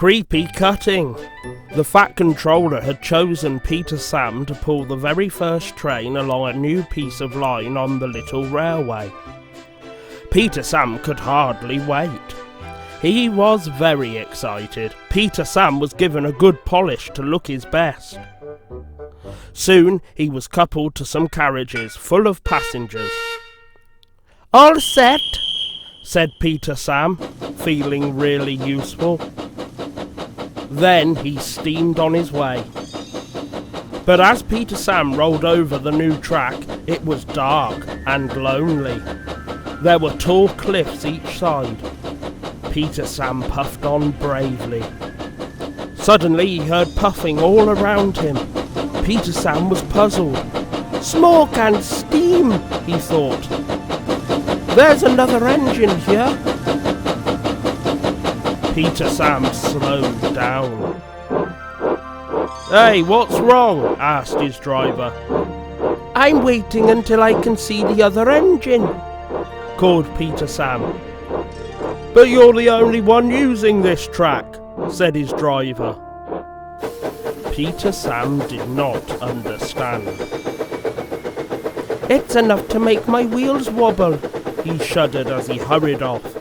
Creepy cutting! The Fat Controller had chosen Peter Sam to pull the very first train along a new piece of line on the little railway. Peter Sam could hardly wait. He was very excited. Peter Sam was given a good polish to look his best. Soon he was coupled to some carriages full of passengers. "All set," said Peter Sam, feeling really useful. Then he steamed on his way. But as Peter Sam rolled over the new track, it was dark and lonely. There were tall cliffs each side. Peter Sam puffed on bravely. Suddenly he heard puffing all around him. Peter Sam was puzzled. "Smoke and steam," he thought. "There's another engine here." Peter Sam slowed down. "Hey, what's wrong?" asked his driver. "I'm waiting until I can see the other engine," called Peter Sam. "But you're the only one using this track," said his driver. Peter Sam did not understand. "It's enough to make my wheels wobble," he shuddered as he hurried off.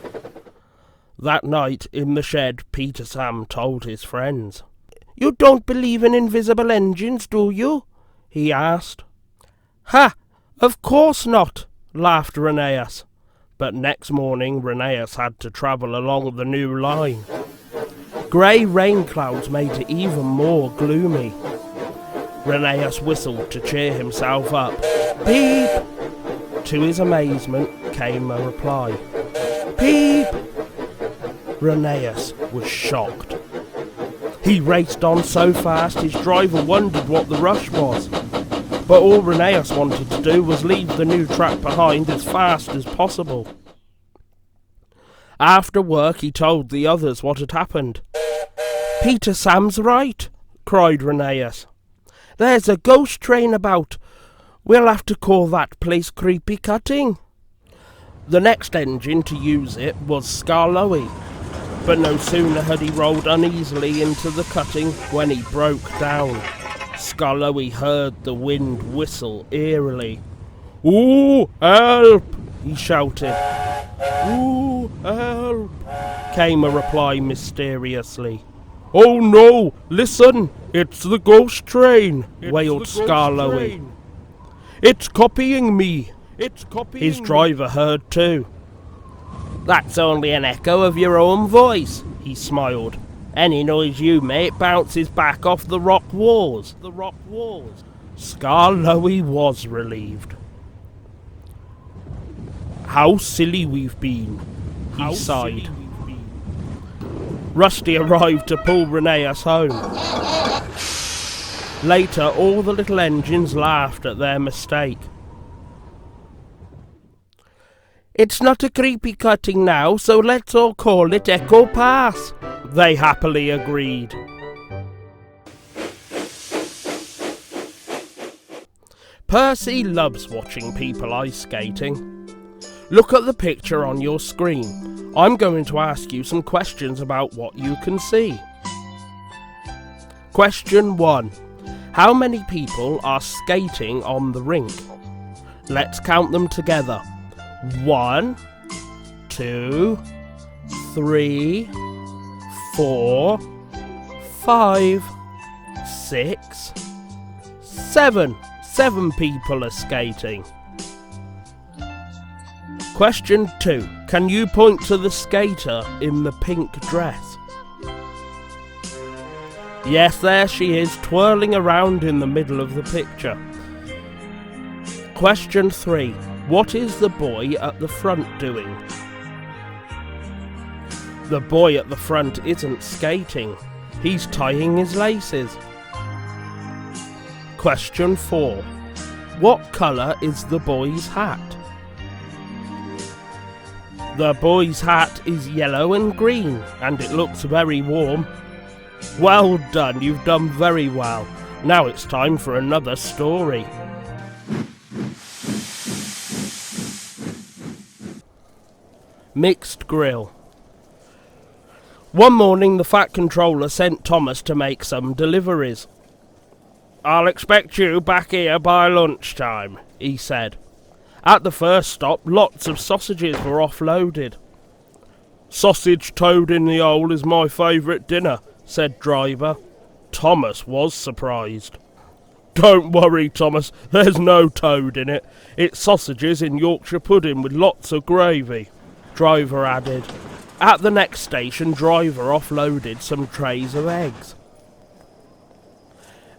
That night in the shed, Peter Sam told his friends. "You don't believe in invisible engines, do you?" he asked. "Ha! Of course not," laughed Rheneas. But next morning Rheneas had to travel along the new line. Grey rain clouds made it even more gloomy. Rheneas whistled to cheer himself up. "Beep!" To his amazement came a reply. "Beep!" Rheneas was shocked. He raced on so fast his driver wondered what the rush was. But all Rheneas wanted to do was leave the new track behind as fast as possible. After work he told the others what had happened. "Peter Sam's right," cried Rheneas. "There's a ghost train about. We'll have to call that place Creepy Cutting." The next engine to use it was Skarloey. But no sooner had he rolled uneasily into the cutting when he broke down. Skarloey heard the wind whistle eerily. "Ooh, help!" he shouted. "Ooh, help!" came a reply mysteriously. "Oh no, listen, it's the ghost train," wailed Skarloey. "It's copying me." His driver heard too. "That's only an echo of your own voice," he smiled. "Any noise you make bounces back off the rock walls." Skarloey was relieved. "How silly we've been," he sighed. Rusty arrived to pull Rheneas home. Later, all the little engines laughed at their mistake. "It's not a creepy cutting now, so let's all call it Echo Pass," they happily agreed. Percy loves watching people ice skating. Look at the picture on your screen. I'm going to ask you some questions about what you can see. Question 1. How many people are skating on the rink? Let's count them together. 1, 2, 3, 4, 5, 6, 7. 7 people are skating. Question 2. Can you point to the skater in the pink dress? Yes, there she is, twirling around in the middle of the picture. Question 3. What is the boy at the front doing? The boy at the front isn't skating. He's tying his laces. Question 4. What colour is the boy's hat? The boy's hat is yellow and green, and it looks very warm. Well done, you've done very well. Now it's time for another story. Mixed grill. One morning the Fat Controller sent Thomas to make some deliveries. "I'll expect you back here by lunchtime," he said. At the first stop, lots of sausages were offloaded. "Sausage toad in the hole is my favourite dinner," said driver. Thomas was surprised. "Don't worry, Thomas, there's no toad in it. It's sausages in Yorkshire pudding with lots of gravy," driver added. At the next station, driver offloaded some trays of eggs.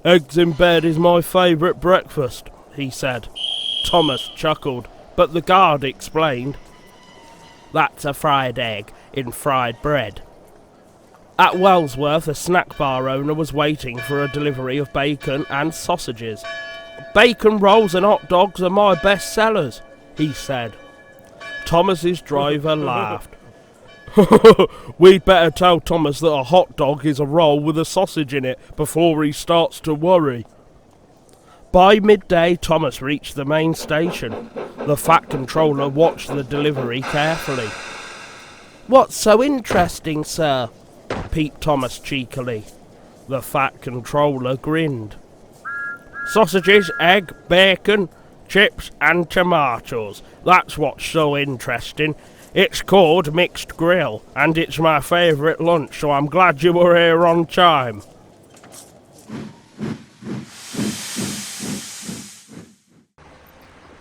"Eggs in bed is my favourite breakfast," he said. Thomas chuckled, but the guard explained, "That's a fried egg in fried bread." At Wellsworth, a snack bar owner was waiting for a delivery of bacon and sausages. "Bacon rolls and hot dogs are my best sellers," he said. Thomas's driver laughed. "We'd better tell Thomas that a hot dog is a roll with a sausage in it before he starts to worry." By midday, Thomas reached the main station. The Fat Controller watched the delivery carefully. "What's so interesting, sir?" peeped Thomas cheekily. The Fat Controller grinned. "Sausages, egg, bacon, chips and tomatoes. That's what's so interesting. It's called Mixed Grill, and it's my favourite lunch, so I'm glad you were here on time."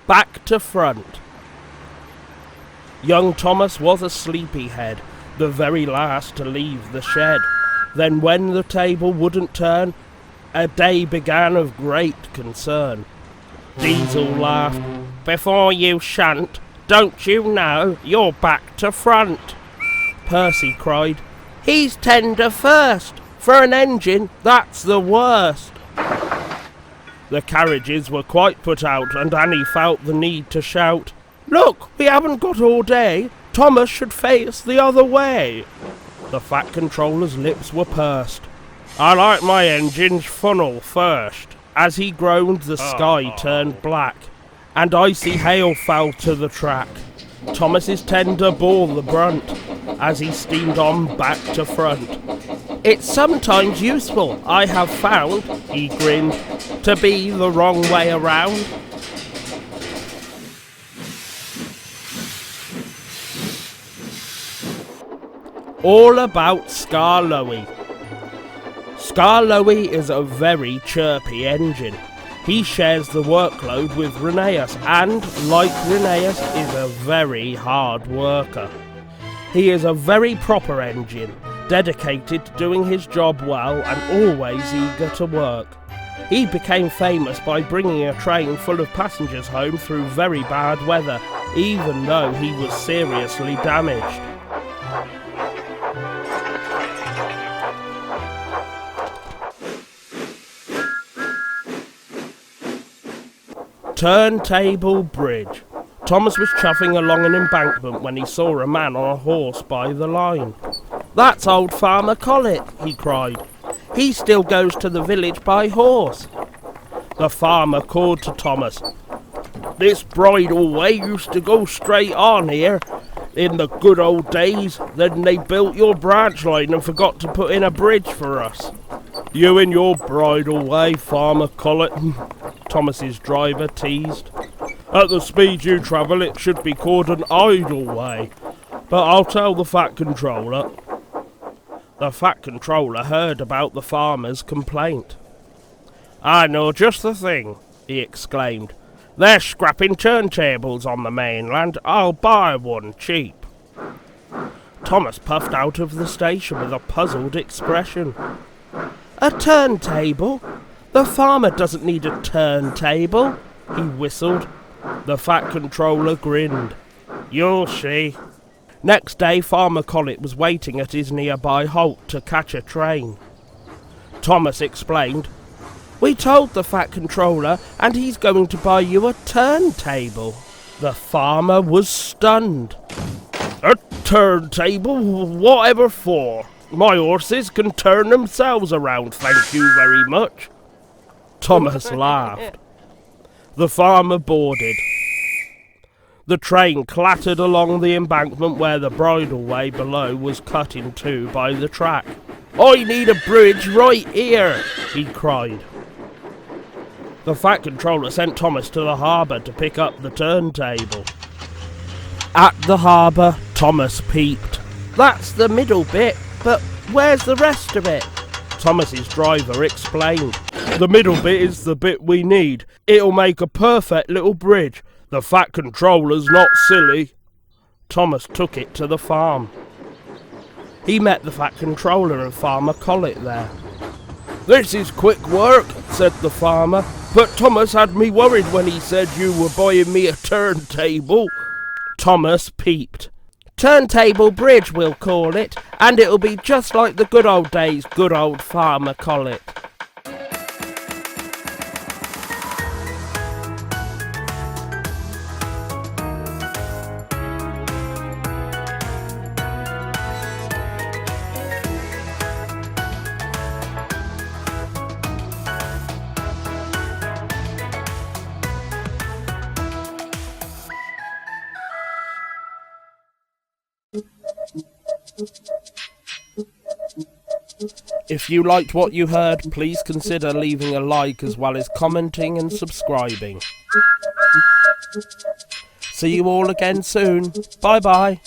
Back to front. Young Thomas was a sleepyhead, the very last to leave the shed. Then when the table wouldn't turn, a day began of great concern. Diesel laughed. "Before you shunt, don't you know you're back to front?" Percy cried, "He's tender first. For an engine, that's the worst." The carriages were quite put out, and Annie felt the need to shout, "Look, we haven't got all day. Thomas should face the other way." The Fat Controller's lips were pursed. "I like my engine's funnel first." As he groaned, the sky turned black, and icy hail fell to the track. Thomas's tender bore the brunt, as he steamed on back to front. "It's sometimes useful, I have found," he grinned, "to be the wrong way around." All About Skarloey. Skarloey is a very chirpy engine. He shares the workload with Rheneas and, like Rheneas, is a very hard worker. He is a very proper engine, dedicated to doing his job well and always eager to work. He became famous by bringing a train full of passengers home through very bad weather, even though he was seriously damaged. Turntable Bridge. Thomas was chuffing along an embankment when he saw a man on a horse by the line. "That's old Farmer Collett," he cried. "He still goes to the village by horse." The farmer called to Thomas, "This bridleway used to go straight on here in the good old days. Then they built your branch line and forgot to put in a bridge for us." "You and your bridleway, Farmer Collett," Thomas's driver teased. "At the speed you travel, it should be called an idle way. But I'll tell the Fat Controller." The Fat Controller heard about the farmer's complaint. "I know just the thing," he exclaimed. "They're scrapping turntables on the mainland. I'll buy one cheap." Thomas puffed out of the station with a puzzled expression. "A turntable? The farmer doesn't need a turntable," he whistled. The Fat Controller grinned. "You'll see." Next day, Farmer Collett was waiting at his nearby halt to catch a train. Thomas explained, "We told the Fat Controller, and he's going to buy you a turntable." The farmer was stunned. "A turntable? Whatever for? My horses can turn themselves around, thank you very much." Thomas laughed. The farmer boarded. The train clattered along the embankment where the bridleway below was cut in two by the track. "I need a bridge right here," he cried. The Fat Controller sent Thomas to the harbour to pick up the turntable. At the harbour, Thomas peeped. "That's the middle bit, but where's the rest of it?" Thomas's driver explained. "The middle bit is the bit we need. It'll make a perfect little bridge. The Fat Controller's not silly." Thomas took it to the farm. He met the Fat Controller and Farmer Collet there. "This is quick work," said the farmer, "but Thomas had me worried when he said you were buying me a turntable." Thomas peeped. "Turntable Bridge, we'll call it, and it'll be just like the good old days, good old Farmer Collet." If you liked what you heard, please consider leaving a like as well as commenting and subscribing. See you all again soon. Bye bye.